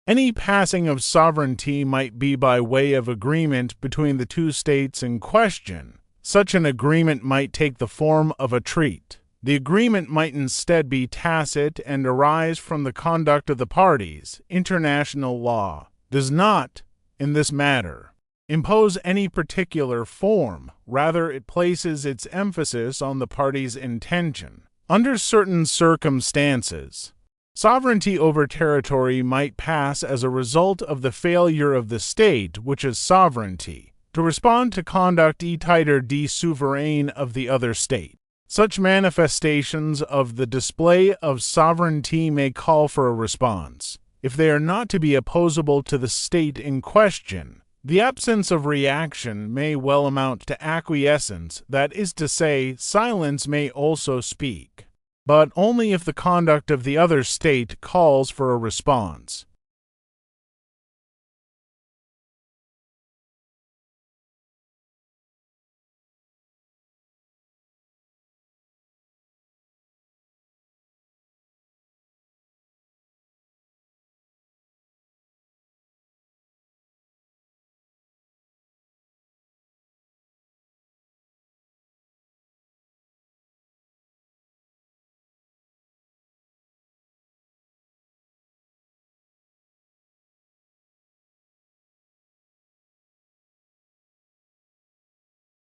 Any passing of sovereignty might be by way of agreement between the two states in question. Such an agreement might take the form of a treaty. The agreement might instead be tacit and arise from the conduct of the parties. International law does not, in this matter, impose any particular form. Rather, it places its emphasis on the parties' intention. Under certain circumstances, sovereignty over territory might pass as a result of the failure of the state, which is sovereignty, to respond to conduct titre de souverain of the other state. Such manifestations of the display of sovereignty may call for a response. If they are not to be opposable to the state in question, the absence of reaction may well amount to acquiescence, that is to say, silence may also speak, but only if the conduct of the other state calls for a response.